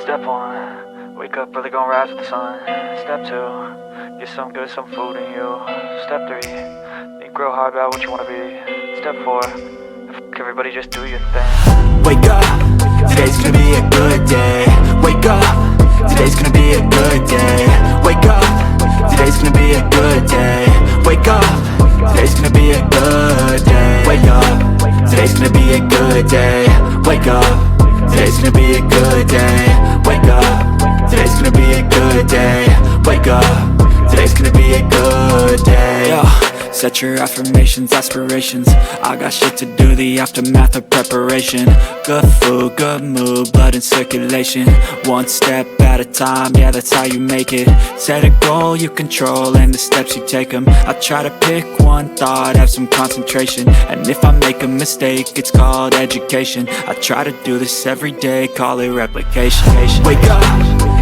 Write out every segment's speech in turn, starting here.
Step 1, wake up early, gonna rise with the sun. Step 2, get some good, some food in you. Step 3, think real hard about what you wanna be. Step 4, fuck everybody, just do your thing. Wake up, today's gonna be a good day. Wake up, today's gonna be a good day. Wake up, today's gonna be a good day. Wake up, today's gonna be a good day. Wake up, today's gonna be a good day. Wake up, today's gonna be a good day. Wake up, today's gonna be a good day. Wake up, today's gonna be a good day. Yo, set your affirmations, aspirations. I got shit to do, the aftermath of preparation. Good food, good mood, blood in circulation. One step at a time, yeah, that's how you make it. Set a goal you control and the steps you take them. I try to pick one thought, have some concentration. And if I make a mistake, it's called education. I try to do this every day, call it replication. Wake up,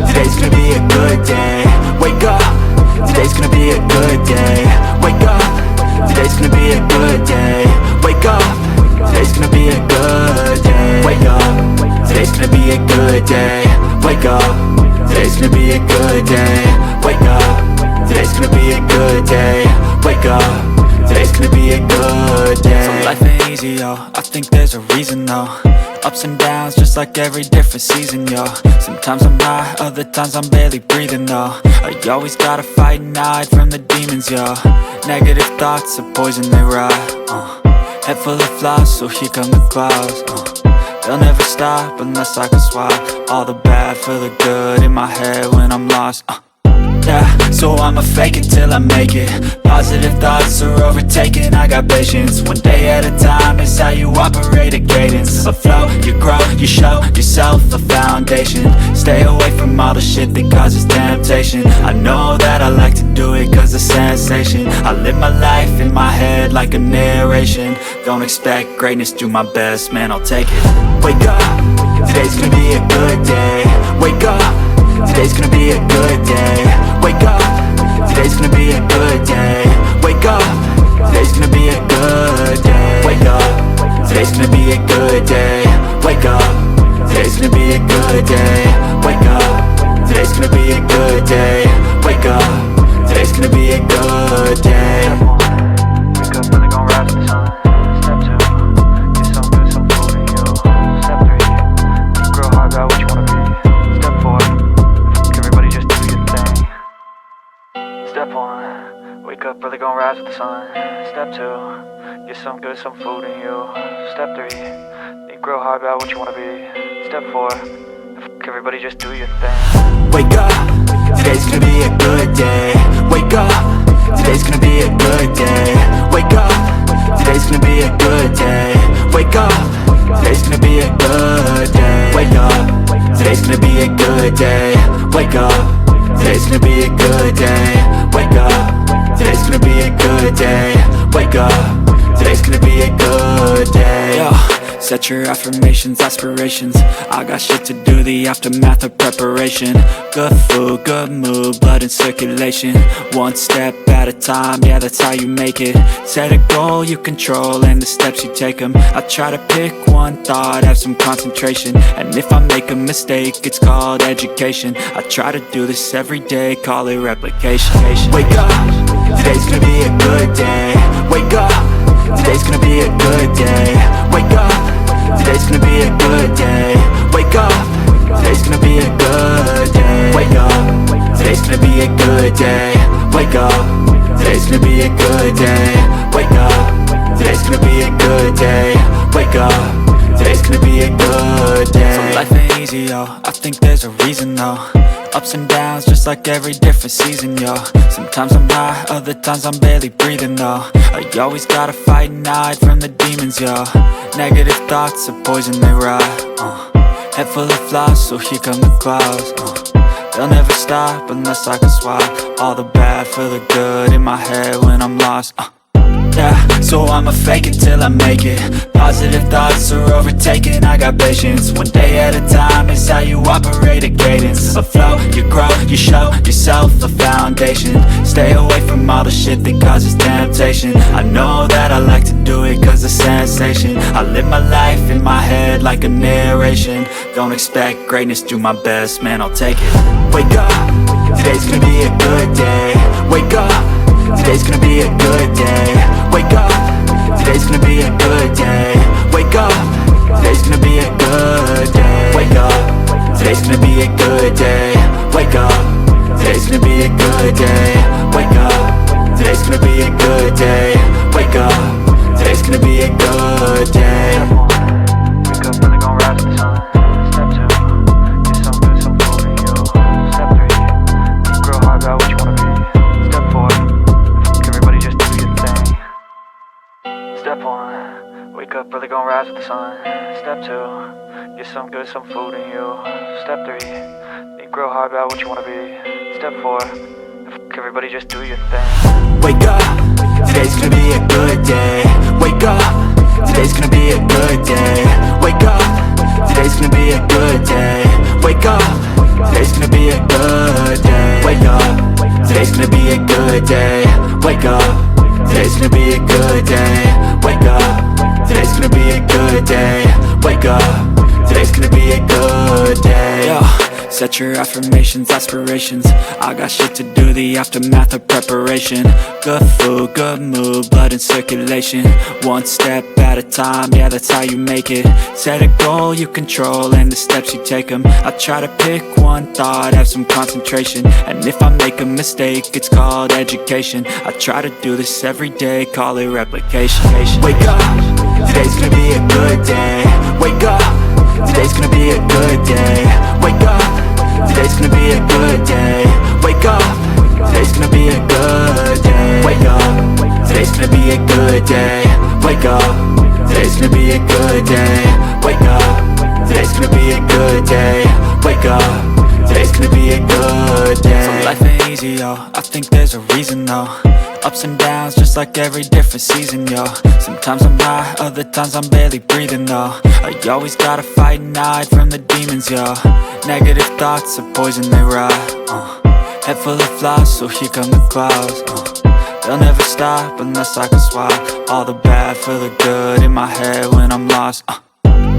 today's gonna be a good day. Wake up, today's gonna be a good day. Wake up, today's gonna be a good day. Wake up, today's gonna be a good day. Wake up, today's gonna be a good day. Wake up, today's gonna be a good day. Wake up, today's gonna be a good day. Wake up, today's gonna be a good day. So life ain't easy, yo, I think there's a reason though. Ups and downs, just like every different season, yo. Sometimes I'm high, other times I'm barely breathing, though. I always gotta fight and hide from the demons, yo. Negative thoughts are poison, they rot. Head full of flies, so here come the clouds. They'll never stop unless I can swap all the bad for the good in my head when I'm lost. Yeah, so I'ma fake it till I make it. Positive thoughts are overtaken, I got patience. One day at a time is how you operate a cadence. A flow, you grow, you show yourself a foundation. Stay away from all the shit that causes temptation. I know that I like to do it cause it's sensation. I live my life in my head like a narration. Don't expect greatness, do my best, man, I'll take it. Wake up, today's gonna be a good day. Wake up, today's gonna be a good day. Wake up, today's gonna be a good day. Wake up, today's gonna be a good day. Wake up, today's gonna be a good day. Wake up, today's gonna be a good day. Wake up, today's gonna be a good day. Wake up, today's gonna be a good day. Wake up early, gonna rise with the sun. Step 2, get some good, some food in you. Step 3, think real hard about what you wanna be. Step 4, fuck everybody, just do your thing. Step 1, wake up early, gonna rise with the sun. Step 2, get some good, some food in you. Step 3, think real hard about what you wanna be. Step 4, fuck everybody, just do your thing. Wake up, today's gonna be a good day. Wake up, today's gonna be a good day. Wake up, today's gonna be a good day. Wake up, today's gonna be a good day. Wake up, today's gonna be a good day. Wake up, today's gonna be a good day. Wake up, today's gonna be a good day. Wake up, today's gonna be a good day. Yo, set your affirmations, aspirations. I got shit to do, the aftermath of preparation. Good food, good mood, blood in circulation. One step at a time, yeah, that's how you make it. Set a goal you control and the steps you take them. I try to pick one thought, have some concentration. And if I make a mistake, it's called education. I try to do this every day, call it replication. Wake up, today's gonna be a good day. Wake up, today's gonna be a good day. Wake up, today's gonna be a good day. Wake up, today's gonna be a good day. Wake up, today's gonna be a good day. Wake up, today's gonna be a good day. Wake up, today's gonna be a good day. Wake up, today's gonna be a good day. So life ain't easy, yo, I think there's a reason though. Ups and downs, just like every different season, yo. Sometimes I'm high, other times I'm barely breathing, though. I always gotta fight and hide from the demons, yo. Negative thoughts are poison, they rot. Head full of flies, so here come the clouds. They'll never stop unless I can swap all the bad for the good in my head when I'm lost. Yeah, so I'ma fake it till I make it. Positive thoughts are overtaken, I got patience. One day at a time is how you operate a cadence. A flow, you grow, you show yourself a foundation. Stay away from all the shit that causes temptation. I know that I like to do it cause it's sensation. I live my life in my head like a narration. Don't expect greatness, do my best, man, I'll take it. Wake up, today's gonna be a good day. Wake up, today's gonna be a good day. Wake up, today's gonna be a good day. Wake up, today's gonna be a good day. Wake up, today's gonna be a good day. Wake up, today's gonna be a good day. Wake up, today's gonna be a good day. Wake up, today's gonna be a good day. Wake up early, gon' rise with the sun. Step 2, get some good, some food in you. Step 3, think real hard about what you wanna be. Step 4, fuck everybody, just do your thing. Step 1, wake up early, gon' rise with the sun. Step 2, get some good, some food in you. Step 3, think real hard about what you wanna be. Step 4, fuck everybody, just do your thing. Wake up, today's gonna be a good day. Wake up, today's gonna be a good day. Wake up, today's gonna be a good day. Wake up, today's gonna be a good day. Wake up, today's gonna be a good day. Wake up, today's gonna be a good day. Wake up, today's gonna be a good day. Wake up, today's gonna be a good day. Yo, set your affirmations, aspirations. I got shit to do, the aftermath of preparation. Good food, good mood, blood in circulation. One step at a time, yeah, that's how you make it. Set a goal you control and the steps you take them. I try to pick one thought, have some concentration. And if I make a mistake, it's called education. I try to do this every day, call it replication. Wake up, today's gonna be a good day. Wake up, today's gonna be a good day. Wake up, today's gonna be a good day. Wake up, today's gonna be a good day. Wake up, today's gonna be a good day. Wake up, today's gonna be a good day. Wake up, today's gonna be a good day. Wake up, today's gonna be a good day. So life ain't easy, yo, I think there's a reason though. Ups and downs, just like every different season, yo. Sometimes I'm high, other times I'm barely breathing, though. I always gotta fight and hide from the demons, yo. Negative thoughts are poison, they rot. Head full of flies, so here come the clouds. They'll never stop unless I can swap all the bad for the good in my head when I'm lost.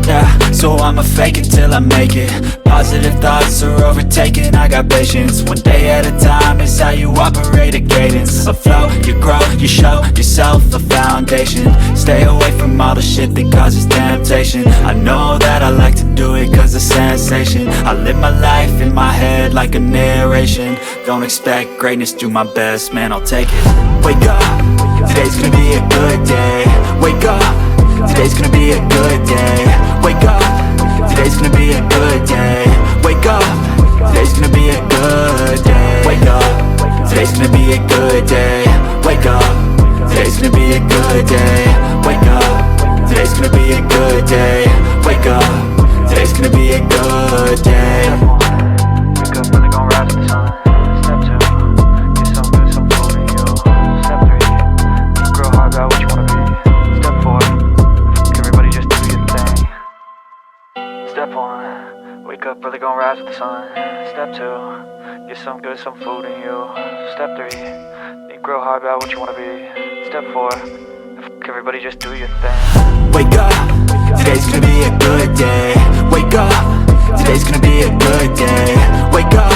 Yeah, so I'ma fake it till I make it. Positive thoughts are overtaken, I got patience. One day at a time is how you operate a cadence. A flow, you grow, you show yourself a foundation. Stay away from all the shit that causes temptation. I know that I like to do it cause it's sensation. I live my life in my head like a narration. Don't expect greatness, do my best, man, I'll take it. Wake up, today's gonna be a good day. Wake up, today's gonna be a good day. Wake up, today's gonna be a good day. Wake up, today's gonna be a good day. Wake up, today's gonna be a good day. Wake up, today's gonna be a good day. Wake up, today's gonna be a good day. Wake up, today's gonna be a good day. Wake up early, gon' rise with the sun. Step 2, get some good, some food in you. Step 3, think real hard about what you wanna be. Step 4, fuck everybody, just do your thing. Step 1, wake up early, gon' rise with the sun. Step 2, get some good, some food in you. Step 3, think real hard about what you wanna be. Step 4, fuck everybody, just do your thing. Wake up, today's gonna be a good day. Wake up, today's gonna be a good day. Wake up,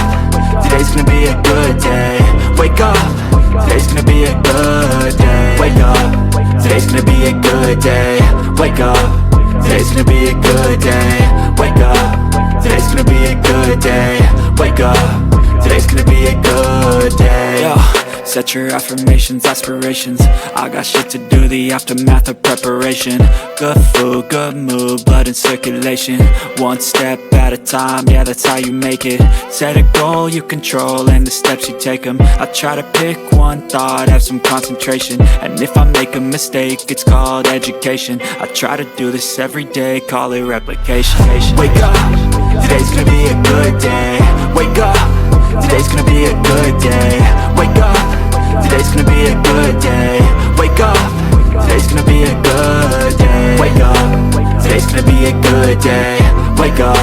today's gonna be a good day. Wake up, today's gonna be a good day. Wake up, today's gonna be a good day. Wake up, today's gonna be a good day. Wake up, today's gonna be a good day. Wake up, today's gonna be a good day. Yo, set your affirmations, aspirations. I got shit to do, the aftermath of preparation. Good food, good mood, blood in circulation. One step at a time, yeah, that's how you make it. Set a goal you control and the steps you take them. I try to pick one thought, have some concentration. And if I make a mistake, it's called education. I try to do this every day, call it replication. Wake up, today's gonna be a good day. Wake up, today's gonna be a good day. Wake up, today's gonna be a good day. Wake up, today's gonna be a good day. Wake up, today's gonna be a good day. Wake up,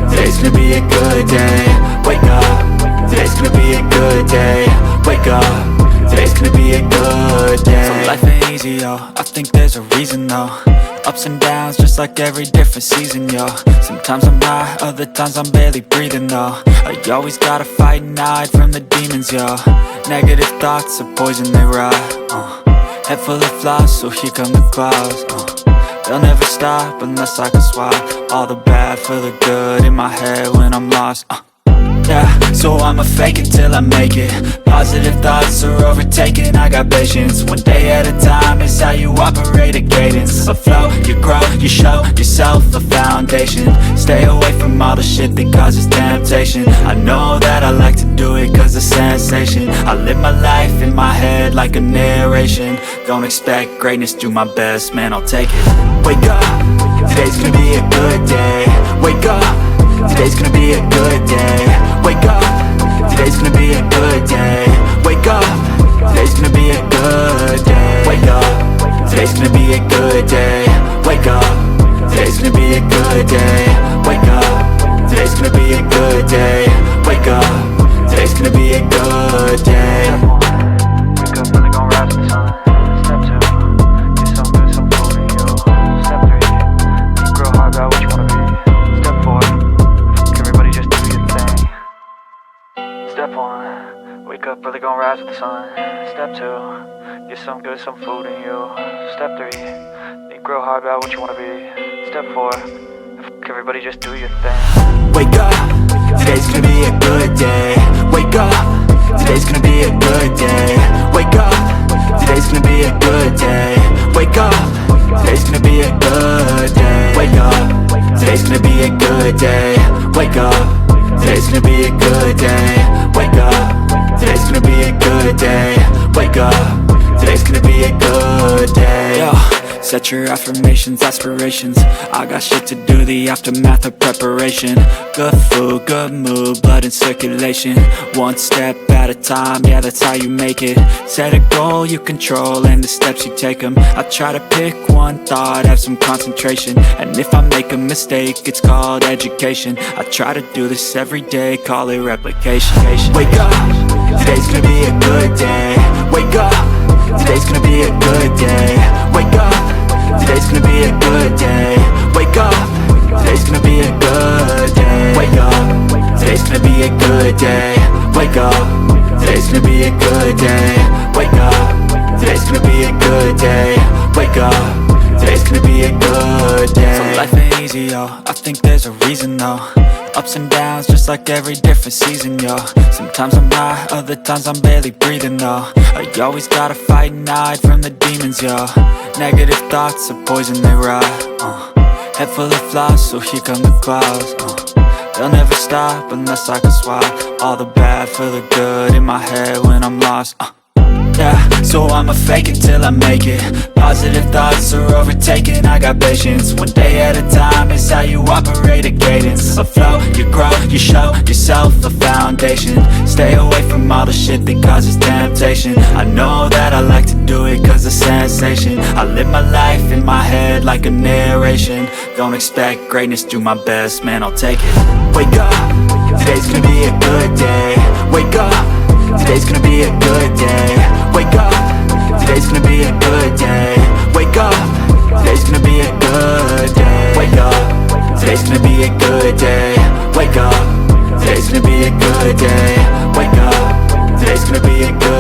today's gonna be a good day. Wake up, today's gonna be a good day. Wake up, today's gonna be a good day. So life ain't easy, yo, I think there's a reason though. Ups and downs, just like every different season, yo. Sometimes I'm high, other times I'm barely breathing, though. I always gotta fight and hide from the demons, yo. Negative thoughts are poison, they rot. Head full of flies, so here come the clouds. They'll never stop unless I can swap all the bad for the good in my head when I'm lost. Yeah, so I'ma fake it till I make it. Positive thoughts are overtaken, I got patience. One day at a time is how you operate a cadence. A flow, you grow, you show yourself a foundation. Stay away from all the shit that causes temptation. I know that I like to do it cause it's sensation. I live my life in my head like a narration. Don't expect greatness, do my best, man, I'll take it. Wake up, today's gonna be a good day. Wake up, today's gonna be a good day. Wake up, today's gonna be a good day. Wake up, today's gonna be a good day. Wake up, today's gonna be a good day. Wake up, today's gonna be a good day. Wake up, today's gonna be a good day. Wake up, today's gonna be a good day. Wake up, really gon' rise with the sun. Step 2, get some good, some food in you. Step 3, think real hard about what you wanna be. Step 4, everybody just do your thing. Step 1, wake up, really gon' rise with the sun. Step 2, get some good, some food in you. Step 3, think real hard about what you wanna be. Step 4, everybody just do your thing. Wake up, today's gonna be a good day. Wake up, today's gonna be a good day. Wake up, today's gonna be a good day. Wake up, today's gonna be a good day. Wake up, today's gonna be a good day. Wake up, today's gonna be a good day. Wake up, today's gonna be a good day. Wake up, today's gonna be a good day. Yo, set your affirmations, aspirations. I got shit to do, the aftermath of preparation. Good food, good mood, blood in circulation. One step at a time, yeah, that's how you make it. Set a goal you control and the steps you take them. I try to pick one thought, have some concentration. And if I make a mistake, it's called education. I try to do this every day, call it replication. Wake up, today's gonna be a good day. Wake up, today's gonna be a good day. Wake up, today's gonna be a good day. Wake up, today's gonna be a good day. Wake up, today's gonna be a good day. Wake up, today's gonna be a good day. Wake up, today's gonna be a good day. Wake up, today's gonna be a good day. So life ain't easy, yo, I think there's a reason though. Ups and downs, just like every different season, yo. Sometimes I'm high, other times I'm barely breathing, though. I always gotta fight and hide from the demons, yo. Negative thoughts are poison, they rot. Head full of flies, so here come the clouds. They'll never stop unless I can swap all the bad for the good in my head when I'm lost. Yeah, so I'ma fake it till I make it. Positive thoughts are overtaken, I got patience. One day at a time is how you operate a cadence. A flow, you grow, you show yourself a foundation. Stay away from all the shit that causes temptation. I know that I like to do it cause it's sensation. I live my life in my head like a narration. Don't expect greatness, do my best, man, I'll take it. Wake up, today's gonna be a good day. Wake up, today's gonna be a good day. Wake up, today's gonna be a good day. Wake up, today's gonna be a good day. Wake up, today's gonna be a good day. Wake up, today's gonna be a good day. Wake up, today's gonna be a good day.